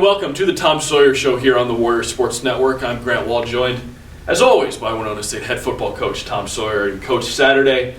welcome to the Tom Sawyer Show here on the Warrior Sports Network. I'm Grant Wall, joined, as always, by Winona State head football coach Tom Sawyer. And Coach, Saturday,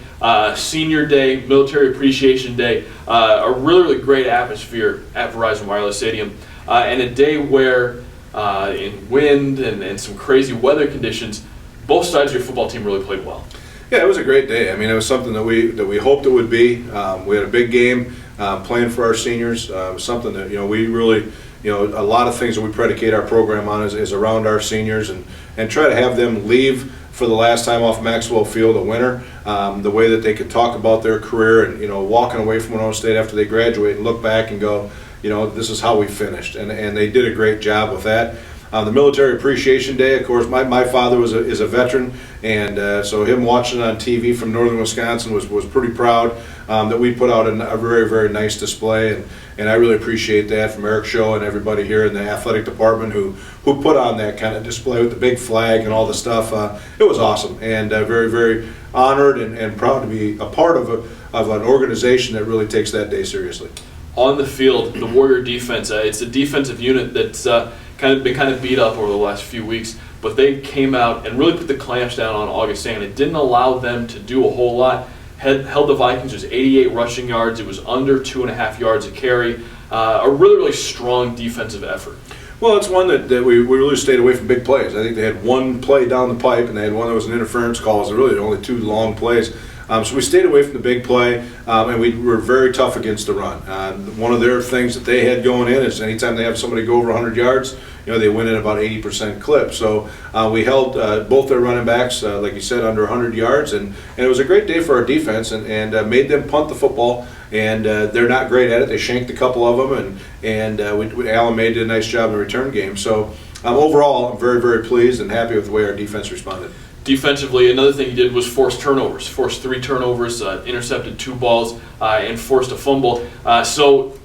Senior Day, Military Appreciation Day, a really great atmosphere at Verizon Wireless Stadium, and a day where, in wind and some crazy weather conditions, both sides of your football team really played well. Yeah, it was a great day. I mean, it was something that we hoped it would be. We had a big game playing for our seniors. Something that we really, a lot of things that we predicate our program on is around our seniors and try to have them leave for the last time off Maxwell Field a winner. The way that they could talk about their career and walking away from Winona State after they graduate and look back and go, this is how we finished, and they did a great job with that. The Military Appreciation Day, of course, my father is a veteran, and so him watching it on TV from northern Wisconsin was pretty proud that we put out a very, very nice display, and I really appreciate that from Eric Show and everybody here in the athletic department who put on that kind of display with the big flag and all the stuff. It was awesome, and very, very honored and proud to be a part of an organization that really takes that day seriously. On the field, the Warrior defense, it's a defensive unit that's been beat up over the last few weeks, but they came out and really put the clamps down on Augustana. It didn't allow them to do a whole lot. Held the Vikings. It was 88 rushing yards. It was under 2.5 yards a carry. A really strong defensive effort. Well, it's one that we really stayed away from big plays. I think they had one play down the pipe, and they had one that was an interference call. It was really only two long plays. So we stayed away from the big play, and we were very tough against the run. One of their things that they had going in is anytime they have somebody go over 100 yards, they win at about 80% clip. So we held both their running backs, like you said, under 100 yards, and it was a great day for our defense, and made them punt the football. And they're not great at it. They shanked a couple of them, and Alan May did a nice job in the return game. So overall, I'm very, very pleased and happy with the way our defense responded. Defensively, another thing he did was force turnovers. Forced 3 turnovers, intercepted 2 balls, and forced a fumble. So,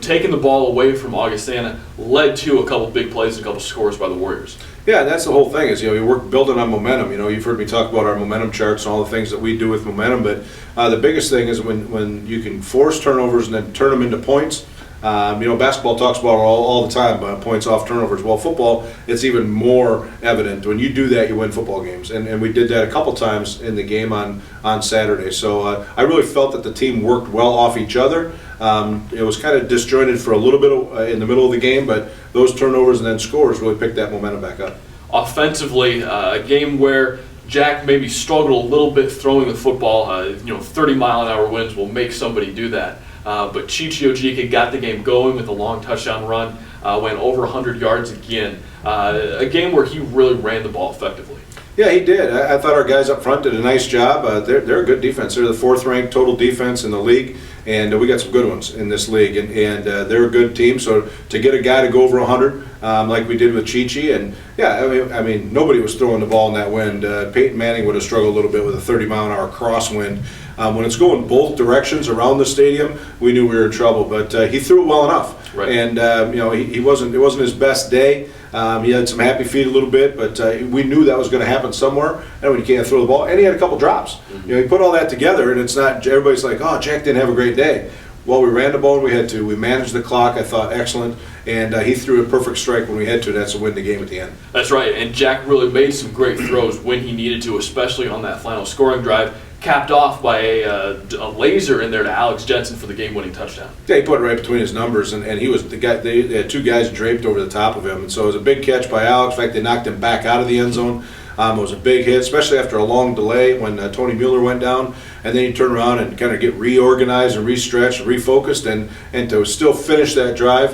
taking the ball away from Augustana led to a couple big plays and a couple scores by the Warriors. Yeah, and that's the whole thing is, you work building on momentum. You've heard me talk about our momentum charts and all the things that we do with momentum, but the biggest thing is when you can force turnovers and then turn them into points. Basketball talks about it all the time, points off turnovers. Well, football, it's even more evident. When you do that, you win football games. And we did that a couple times in the game on Saturday. So I really felt that the team worked well off each other. It was kind of disjointed for a little bit in the middle of the game, but those turnovers and then scores really picked that momentum back up. Offensively, a game where Jack maybe struggled a little bit throwing the football. 30-mile-an-hour winds will make somebody do that. But Chichi Ojika got the game going with a long touchdown run, went over 100 yards again. A game where he really ran the ball effectively. Yeah, he did. I thought our guys up front did a nice job. They're a good defense. They're the 4th-ranked total defense in the league, and we got some good ones in this league. And they're a good team. So to get a guy to go over 100 like we did with Chichi, and yeah, I mean nobody was throwing the ball in that wind. Peyton Manning would have struggled a little bit with a 30-mile-an-hour crosswind. When it's going both directions around the stadium, we knew we were in trouble. But he threw it well enough, right. And it wasn't his best day. He had some happy feet a little bit, but we knew that was going to happen somewhere. And when you can't throw the ball, and he had a couple drops. Mm-hmm. He put all that together, and it's not everybody's like, oh, Jack didn't have a great day. Well, we ran the ball when we had to. We managed the clock, I thought, excellent. And he threw a perfect strike when we had to. That's to win the game at the end. That's right. And Jack really made some great throws when he needed to, especially on that final scoring drive, capped off by a laser in there to Alex Jensen for the game-winning touchdown. Yeah, he put it right between his numbers, and he was the guy. They had 2 guys draped over the top of him, and so it was a big catch by Alex. In fact, they knocked him back out of the end zone. It was a big hit, especially after a long delay when Tony Mueller went down, and then he turned around and kind of get reorganized and restretched and refocused, and to still finish that drive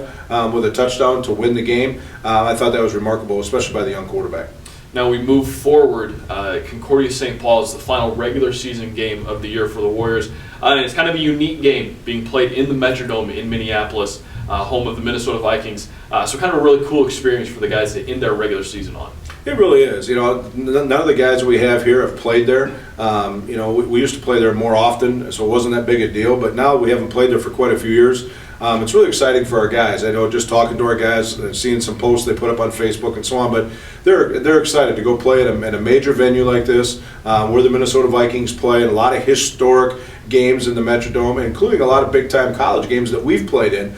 with a touchdown to win the game. I thought that was remarkable, especially by the young quarterback. Now we move forward. Concordia-St. Paul is the final regular season game of the year for the Warriors. And it's kind of a unique game being played in the Metrodome in Minneapolis, home of the Minnesota Vikings. So kind of a really cool experience for the guys to end their regular season on. It really is. None of the guys we have here have played there. We used to play there more often, so it wasn't that big a deal. But now we haven't played there for quite a few years. It's really exciting for our guys. I know just talking to our guys and seeing some posts they put up on Facebook and so on, but they're excited to go play at a major venue like this, where the Minnesota Vikings play, and a lot of historic games in the Metrodome, including a lot of big-time college games that we've played in.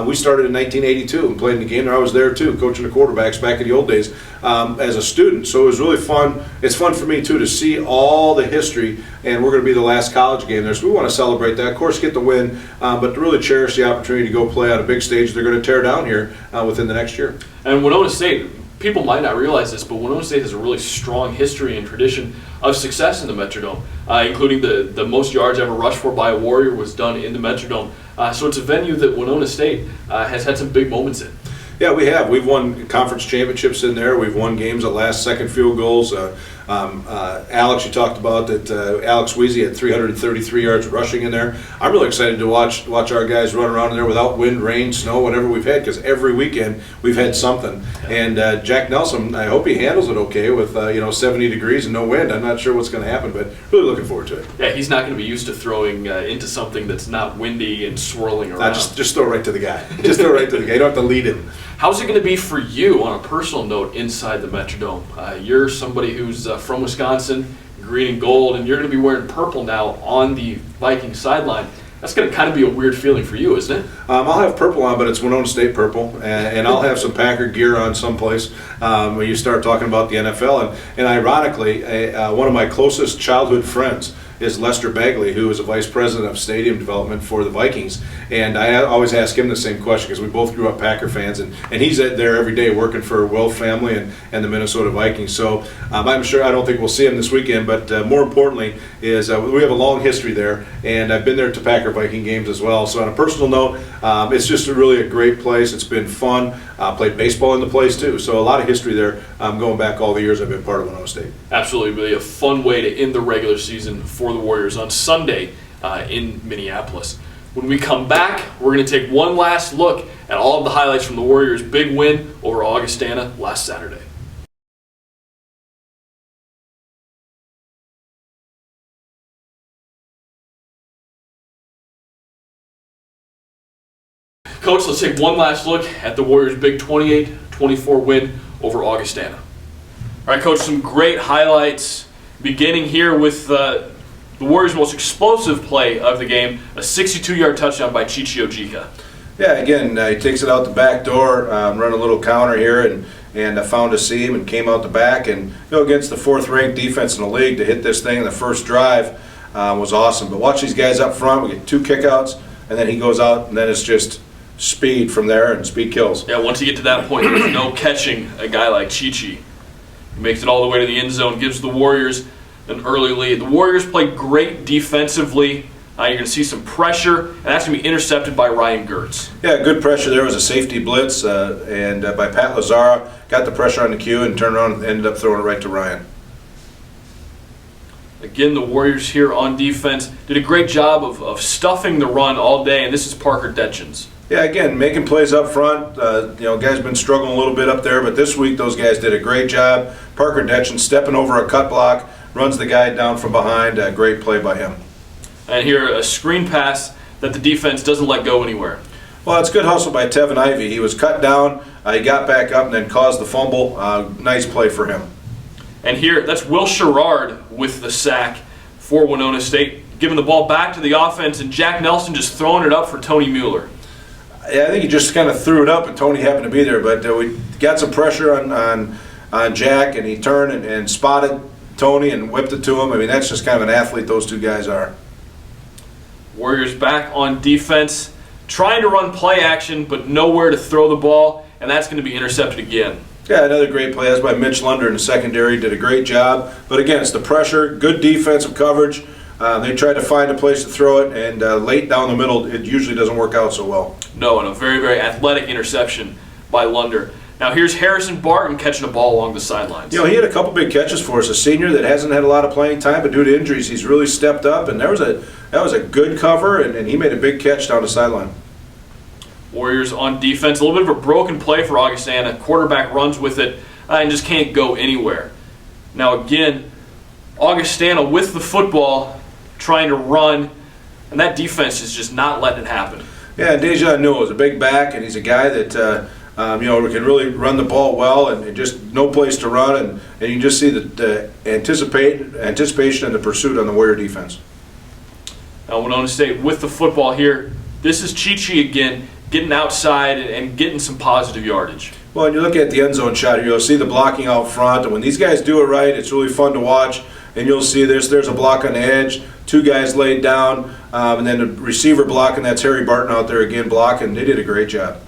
We started in 1982 and played in the game there. I was there too, coaching the quarterbacks back in the old days as a student. So it was really fun. It's fun for me too to see all the history, and we're going to be the last college game there. So we want to celebrate that. Of course, get the win, but to really cherish the opportunity to go play on a big stage they're going to tear down here within the next year. And Winona State, people might not realize this, but Winona State has a really strong history and tradition of success in the Metrodome, including the most yards ever rushed for by a Warrior was done in the Metrodome. So it's a venue that Winona State has had some big moments in. Yeah, we have. We've won conference championships in there. We've won games at last second field goals. Alex, you talked about that. Alex Weezy had 333 yards rushing in there. I'm really excited to watch our guys run around in there without wind, rain, snow, whatever we've had, because every weekend we've had something. And Jack Nelson, I hope he handles it okay with 70 degrees and no wind. I'm not sure what's going to happen, but really looking forward to it. Yeah, he's not going to be used to throwing into something that's not windy and swirling around. Just throw right to the guy. Just throw right to the guy. You don't have to lead him. How's it going to be for you on a personal note inside the Metrodome? You're somebody who's from Wisconsin, green and gold, and you're going to be wearing purple now on the Viking sideline. That's going to kind of be a weird feeling for you, isn't it? I'll have purple on, but it's Winona State purple, and I'll have some Packer gear on someplace when you start talking about the NFL. And ironically, one of my closest childhood friends is Lester Bagley, who is a vice president of stadium development for the Vikings. And I always ask him the same question because we both grew up Packer fans, and he's there every day working for Will family and the Minnesota Vikings. So I'm sure, I don't think we'll see him this weekend, but more importantly is we have a long history there, and I've been there to Packer Viking games as well. So on a personal note, it's just really a great place. It's been fun. Played baseball in the place too, so a lot of history there going back all the years I've been part of Winona State. Absolutely, really a fun way to end the regular season for the Warriors on Sunday in Minneapolis. When we come back, we're going to take one last look at all of the highlights from the Warriors' big win over Augustana last Saturday. Coach, let's take one last look at the Warriors' big 28-24 win over Augustana. All right, Coach, some great highlights, beginning here with the Warriors' most explosive play of the game, a 62-yard touchdown by Chichi Ojika. Yeah, again, he takes it out the back door, run a little counter here, and found a seam and came out the back. And against the fourth-ranked defense in the league, to hit this thing in the first drive was awesome. But watch these guys up front. We get 2 kickouts, and then he goes out, and then it's just speed from there, and speed kills. Yeah, once you get to that point, there's no catching a guy like Chichi. He makes it all the way to the end zone, gives the Warriors an early lead. The Warriors play great defensively. You're going to see some pressure, and that's going to be intercepted by Ryan Gertz. Yeah, good pressure there. Was a safety blitz, and by Pat Lazara, got the pressure on the cue and turned around and ended up throwing it right to Ryan. Again, the Warriors here on defense did a great job of stuffing the run all day, and this is Parker Detchens. Yeah, again, making plays up front. Guys been struggling a little bit up there, but this week those guys did a great job. Parker Detchens stepping over a cut block, runs the guy down from behind. Great play by him. And here, a screen pass that the defense doesn't let go anywhere. Well, it's good hustle by Tevin Ivey. He was cut down, he got back up and then caused the fumble. Nice play for him. And here, that's Will Sherrard with the sack for Winona State, giving the ball back to the offense, and Jack Nelson just throwing it up for Tony Mueller. Yeah, I think he just kind of threw it up, and Tony happened to be there. But we got some pressure on Jack, and he turned and spotted Tony and whipped it to him. I mean, that's just kind of an athlete those two guys are. Warriors back on defense, trying to run play action, but nowhere to throw the ball, and that's going to be intercepted again. Yeah, another great play. That's by Mitch Lunder in the secondary. Did a great job. But again, it's the pressure, good defensive coverage. They tried to find a place to throw it, and late down the middle, it usually doesn't work out so well. No, and a very, very athletic interception by Lunder. Now here's Harrison Barton catching a ball along the sidelines. He had a couple big catches for us. A senior that hasn't had a lot of playing time, but due to injuries, he's really stepped up, and that was a good cover, and he made a big catch down the sideline. Warriors on defense, a little bit of a broken play for Augustana. Quarterback runs with it and just can't go anywhere. Now again, Augustana with the football, trying to run, and that defense is just not letting it happen. Yeah, Deja Newell is a big back, and he's a guy that can really run the ball well, and just no place to run, and you just see the anticipation and the pursuit on the Warrior defense. Now Winona State with the football here. This is Chichi again, getting outside and getting some positive yardage. Well, and you look at the end zone shot here, you'll see the blocking out front, and when these guys do it right, it's really fun to watch. And you'll see there's a block on the edge, 2 guys laid down, and then the receiver blocking, that's Harry Barton out there again blocking. They did a great job.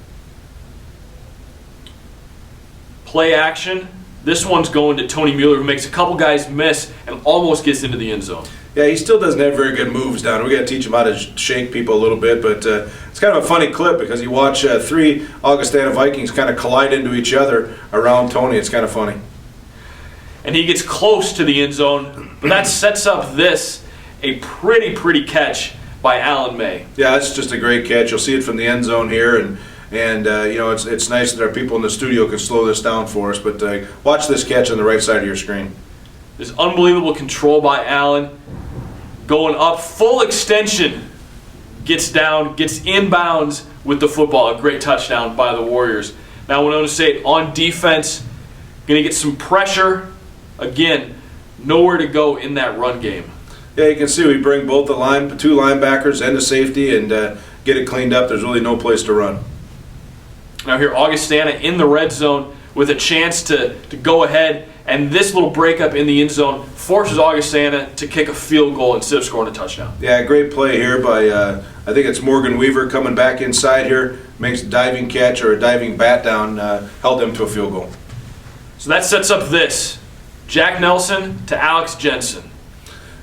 Play action. This one's going to Tony Mueller, who makes a couple guys miss and almost gets into the end zone. Yeah, he still doesn't have very good moves down. We got to teach him how to shake people a little bit, but it's kind of a funny clip because you watch 3 Augustana Vikings kind of collide into each other around Tony. It's kind of funny. And he gets close to the end zone, but that sets up a pretty catch by Alan May. Yeah, that's just a great catch. You'll see it from the end zone here, and you know, it's nice that our people in the studio can slow this down for us, but watch this catch on the right side of your screen. This unbelievable control by Allen, going up, full extension, gets down, gets inbounds with the football. A great touchdown by the Warriors. Now Winona State on defense, going to get some pressure. Again, nowhere to go in that run game. Yeah, you can see we bring both the 2 linebackers and the safety and get it cleaned up. There's really no place to run. Now here, Augustana in the red zone with a chance to go ahead, and this little breakup in the end zone forces Augustana to kick a field goal instead of scoring a touchdown. Yeah, great play here by, I think it's Morgan Weaver coming back inside here, makes a diving catch or a diving bat down, held them to a field goal. So that sets up this. Jack Nelson to Alex Jensen.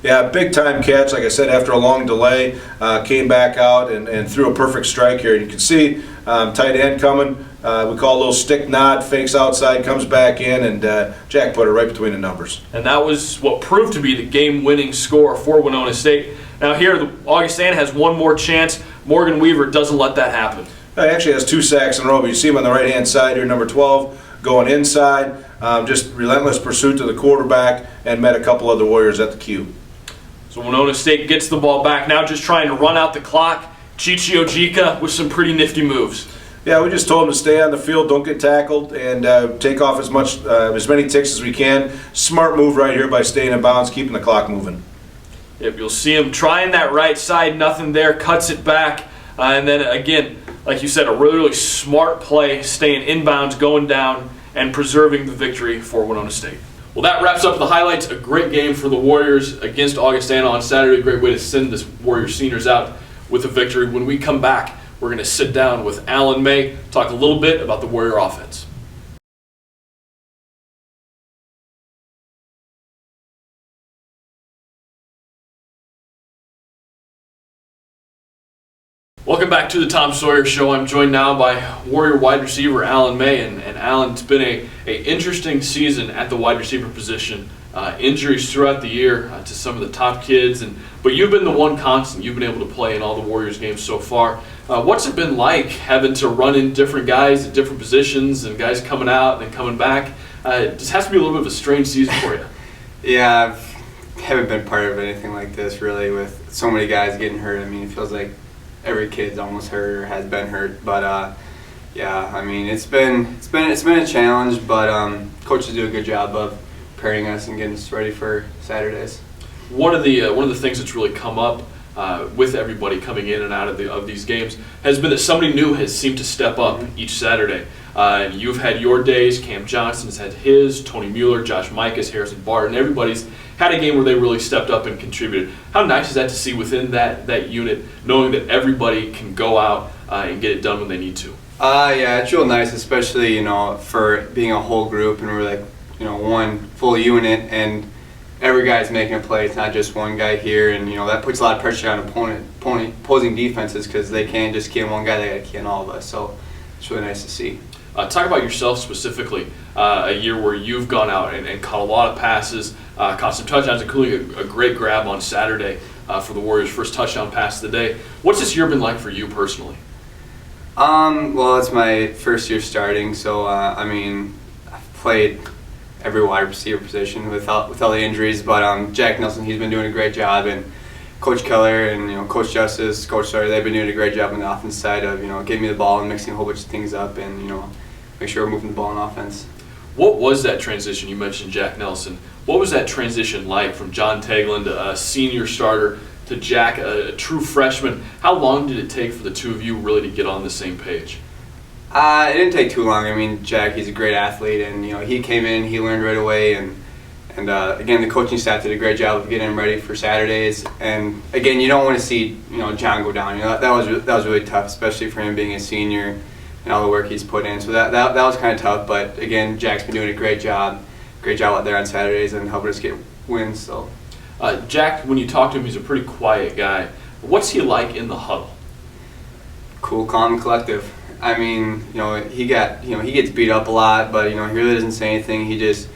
Yeah, big time catch. Like I said, after a long delay, came back out and threw a perfect strike here. You can see tight end coming. We call a little stick nod, fakes outside, comes back in, and Jack put it right between the numbers. And that was what proved to be the game-winning score for Winona State. Now here, Augustana has one more chance. Morgan Weaver doesn't let that happen. He actually has 2 sacks in a row, but you see him on the right-hand side here, number 12, going inside. Just relentless pursuit to the quarterback and met a couple of the Warriors at the cue. So Winona State gets the ball back, now just trying to run out the clock. Chichi Ojika with some pretty nifty moves. Yeah, we just told him to stay on the field, don't get tackled, and take off as many ticks as we can. Smart move right here by staying in bounds, keeping the clock moving. Yep, you'll see him trying that right side, nothing there, cuts it back, and then again, like you said, a really smart play, staying inbounds, going down, and preserving the victory for Winona State. Well, that wraps up the highlights. A great game for the Warriors against Augustana on Saturday. A great way to send this Warriors seniors out with a victory. When we come back, we're going to sit down with Alan May, talk a little bit about the Warrior offense. Welcome back to the Tom Sawyer Show. I'm joined now by Warrior wide receiver Alan May, and Alan, it's been a interesting season at the wide receiver position. Injuries throughout the year to some of the top kids, but you've been the one constant. You've been able to play in all the Warriors games so far. What's it been like having to run in different guys at different positions and guys coming out and then coming back? It just has to be a little bit of a strange season for you. Yeah, I haven't been part of anything like this really, with so many guys getting hurt. I mean, it feels like every kid's almost hurt or has been hurt, but yeah, I mean, it's been a challenge, but coaches do a good job of preparing us and getting us ready for Saturdays. One of the things that's really come up with everybody coming in and out of these games has been that somebody new has seemed to step up each Saturday. You've had your days. Cam Johnson has had his. Tony Mueller, Josh Mikas, Harrison Barton. Everybody's had a game where they really stepped up and contributed. How nice is that to see within that unit, knowing that everybody can go out and get it done when they need to? Yeah, it's real nice, especially for being a whole group and we're like one full unit and every guy's making a play. It's not just one guy here, and that puts a lot of pressure on opposing defenses because they can't just key on one guy; they got to key on all of us. So it's really nice to see. Talk about yourself specifically. A year where you've gone out and caught a lot of passes, caught some touchdowns, including a great grab on Saturday for the Warriors' first touchdown pass of the day. What's this year been like for you personally? Well, it's my first year starting, so I mean, I've played every wide receiver position with all the injuries, but Jack Nelson, he's been doing a great job, and Coach Keller and Coach Justice, Coach Sawyer, they've been doing a great job on the offense side of getting me the ball and mixing a whole bunch of things up and make sure we're moving the ball on offense. What was that transition? You mentioned Jack Nelson. What was that transition like from John Teglin to a senior starter to Jack, a true freshman. How long did it take for the two of you really to get on the same page? It didn't take too long. I mean, Jack, he's a great athlete, and he came in, he learned right away, and again, the coaching staff did a great job of getting him ready for Saturdays. And again, you don't want to see John go down. That was really tough, especially for him being a senior and all the work he's put in. So that was kind of tough. But again, Jack's been doing a great job out there on Saturdays and helping us get wins. So, Jack, when you talk to him, he's a pretty quiet guy. What's he like in the huddle? Cool, calm, and collective. I mean, he gets beat up a lot, but he really doesn't say anything. He just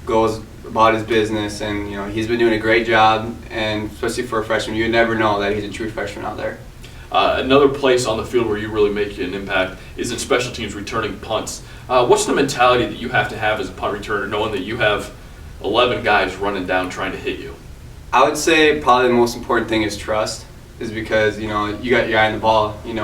goes about his business, and he's been doing a great job. And especially for a freshman, you never know that he's a true freshman out there. Another place on the field where you really make an impact is in special teams, returning punts. What's the mentality that you have to have as a punt returner, knowing that you have 11 guys running down trying to hit you? I would say probably the most important thing is trust, is because you got your eye on the ball, and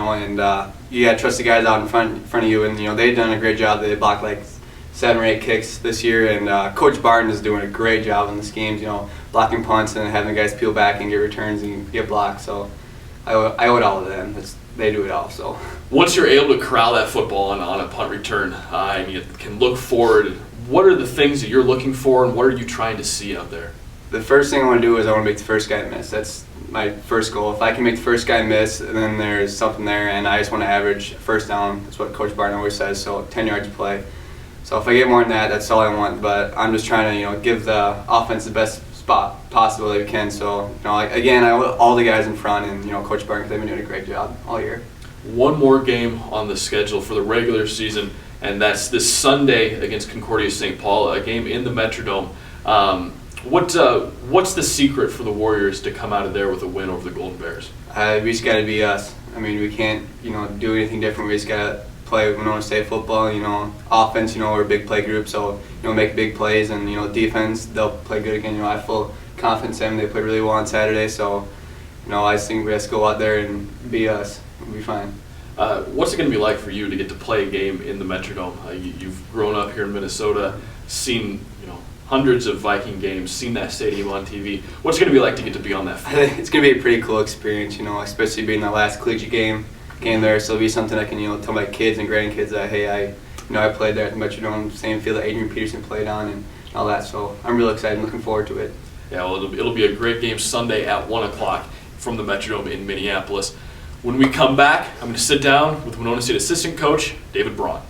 you got to trust the guys out in front of you, and they've done a great job. They blocked like 7 or 8 kicks this year, and Coach Barton is doing a great job in the schemes, blocking punts and having the guys peel back and get returns and get blocked. So I owe it all to them. They do it all. So once you're able to corral that football on a punt return, and you can look forward, what are the things that you're looking for, and what are you trying to see out there? The first thing I want to do is I want to make the first guy miss. That's my first goal. If I can make the first guy miss, and then there's something there, and I just want to average first down. That's what Coach Barton always says. So 10 yards play. So if I get more than that, that's all I want. But I'm just trying to give the offense the best spot possible that we can. So again, I want all the guys in front, and Coach Barton, they've been doing a great job all year. One more game on the schedule for the regular season, and that's this Sunday against Concordia-St. Paul, a game in the Metrodome. What's the secret for the Warriors to come out of there with a win over the Golden Bears? We just got to be us. I mean, we can't do anything different. We just got to play Winona State football. Offense, we're a big play group, so make big plays, and defense, they'll play good again. I have full confidence in them. They played really well on Saturday, so I just think we have to go out there and be us. We'll be fine. What's it going to be like for you to get to play a game in the Metrodome? You've grown up here in Minnesota, seen hundreds of Viking games, seen that stadium on TV. What's it going to be like to get to be on that field? It's going to be a pretty cool experience, especially being the last collegiate game there. So it'll be something I can tell my kids and grandkids that hey, I played there at the Metrodome, same field that Adrian Peterson played on and all that. So I'm really excited and looking forward to it. Yeah, well, it'll be a great game Sunday at 1 o'clock from the Metrodome in Minneapolis. When we come back, I'm going to sit down with Winona State assistant coach David Braun.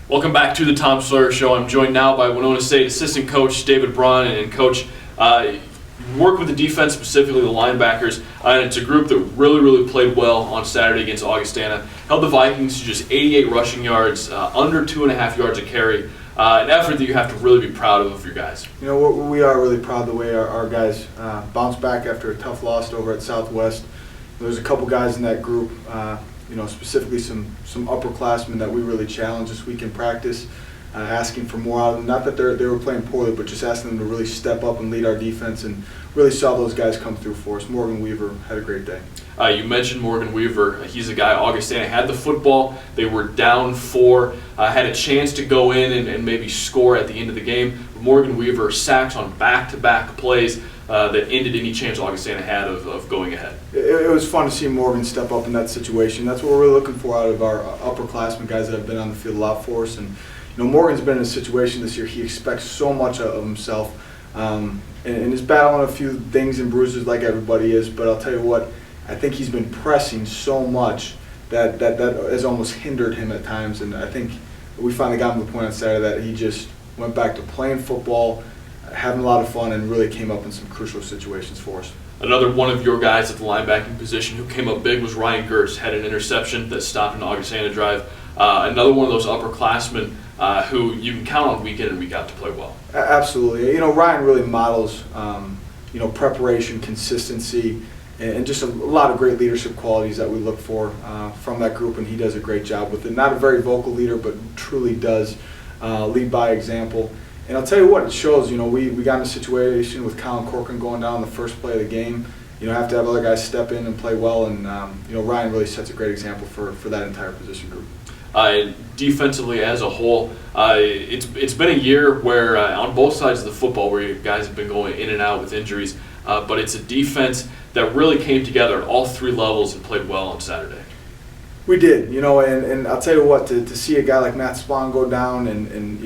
Welcome back to the Tom Sawyer Show. I'm joined now by Winona State assistant coach David Braun, and coach, work with the defense, specifically the linebackers, and it's a group that really played well on Saturday against Augustana. Held the Vikings to just 88 rushing yards, under 2.5 yards a carry. An effort that you have to really be proud of your guys. We are really proud of the way our guys bounced back after a tough loss over at Southwest. There's a couple guys in that group, specifically some upperclassmen that we really challenged this week in practice, asking for more out of them. Not that they were playing poorly, but just asking them to really step up and lead our defense, and really saw those guys come through for us. Morgan Weaver had a great day. You mentioned Morgan Weaver. He's a guy, Augustana had the football. They were down 4, had a chance to go in and maybe score at the end of the game. Morgan Weaver sacks on back-to-back plays that ended any chance Augustana had of going ahead. It was fun to see Morgan step up in that situation. That's what we're really looking for out of our upperclassmen, guys that have been on the field a lot for us. And Morgan's been in a situation this year. He expects so much of himself, and is battling a few things and bruises like everybody is. But I'll tell you what, I think he's been pressing so much that has almost hindered him at times. And I think we finally got him to the point on Saturday that he just went back to playing football, having a lot of fun, and really came up in some crucial situations for us. Another one of your guys at the linebacking position who came up big was Ryan Gertz. Had an interception that stopped an Augustana drive. Another one of those upperclassmen who you can count on week in and week out to play well. Absolutely. Ryan really models, preparation, consistency, and just a lot of great leadership qualities that we look for from that group, and he does a great job with it. Not a very vocal leader, but truly does lead by example. And I'll tell you what, it shows. We got in a situation with Colin Corcoran going down the first play of the game, have to have other guys step in and play well, and Ryan really sets a great example for that entire position group. Defensively as a whole, it's been a year where on both sides of the football where you guys have been going in and out with injuries, but it's a defense that really came together at all three levels and played well on Saturday. We did, and I'll tell you what, to see a guy like Matt Spahn go down, and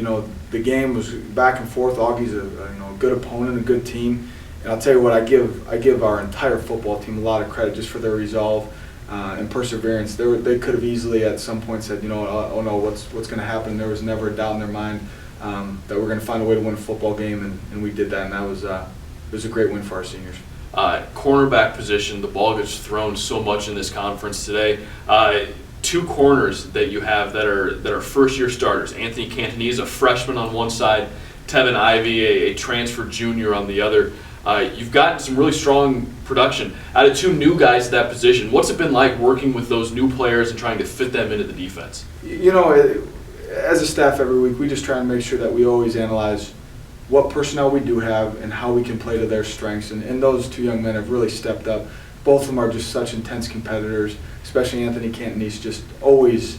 the game was back and forth. Augie's a good opponent, a good team, and I'll tell you what, I give our entire football team a lot of credit just for their resolve and perseverance. They could have easily at some point said, oh no, what's going to happen? There was never a doubt in their mind that we're going to find a way to win a football game, and we did that, and that was it was a great win for our seniors. Cornerback position, the ball gets thrown so much in this conference today. Two corners that you have that are first-year starters. Anthony Cantonese, a freshman on one side, Tevin Ivey, a transfer junior on the other. You've gotten some really strong production out of two new guys at that position. What's it been like working with those new players and trying to fit them into the defense? As a staff every week, we just try and make sure that we always analyze what personnel we do have and how we can play to their strengths. And those two young men have really stepped up. Both of them are just such intense competitors, especially Anthony Cantonese, just always,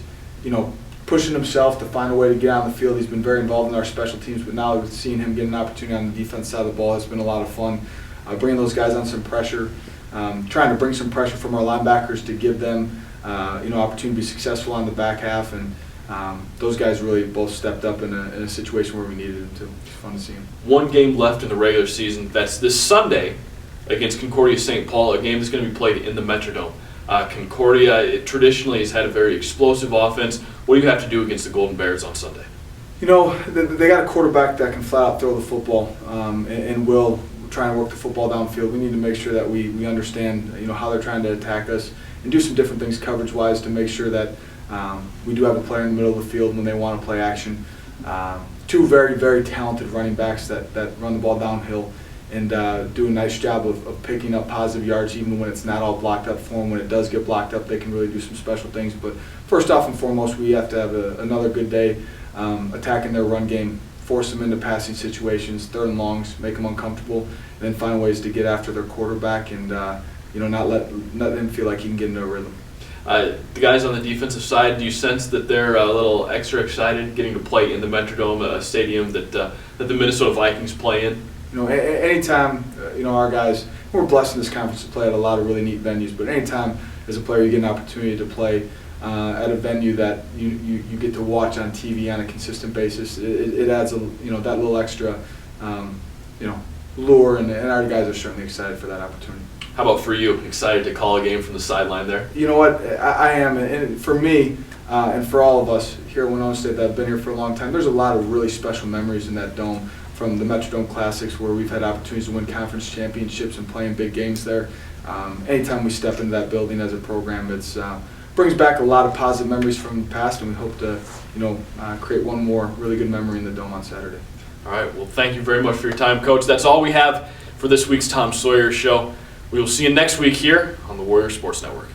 pushing himself to find a way to get on the field. He's been very involved in our special teams, but now seeing him get an opportunity on the defense side of the ball has been a lot of fun. Bringing those guys on some pressure, trying to bring some pressure from our linebackers to give them, opportunity to be successful on the back half, and those guys really both stepped up in a situation where we needed them to. It's fun to see them. One game left in the regular season. That's this Sunday against Concordia-St. Paul, a game that's going to be played in the Metrodome. Concordia traditionally has had a very explosive offense. What do you have to do against the Golden Bears on Sunday? They got a quarterback that can flat out throw the football and will try and work the football downfield. We need to make sure that we understand how they're trying to attack us and do some different things coverage-wise to make sure that we do have a player in the middle of the field when they want to play action. Two very, very talented running backs that run the ball downhill and do a nice job of picking up positive yards even when it's not all blocked up for them. When it does get blocked up, they can really do some special things. But first off and foremost, we have to have another good day attacking their run game, force them into passing situations, third and longs, make them uncomfortable, and then find ways to get after their quarterback and not let them feel like he can get into a rhythm. The guys on the defensive side, do you sense that they're a little extra excited getting to play in the Metrodome, a stadium that the Minnesota Vikings play in? Anytime, our guys, we're blessed in this conference to play at a lot of really neat venues, but anytime as a player you get an opportunity to play at a venue that you get to watch on TV on a consistent basis, it adds that little extra, lure, and our guys are certainly excited for that opportunity. How about for you? Excited to call a game from the sideline there? You know what? I am, and for me and for all of us here at Winona State that have been here for a long time, there's a lot of really special memories in that dome from the Metrodome Classics where we've had opportunities to win conference championships and play in big games there. Anytime we step into that building as a program, it brings back a lot of positive memories from the past, and we hope to create one more really good memory in the dome on Saturday. All right. Well, thank you very much for your time, Coach. That's all we have for this week's Tom Sawyer Show. We will see you next week here on the Warrior Sports Network.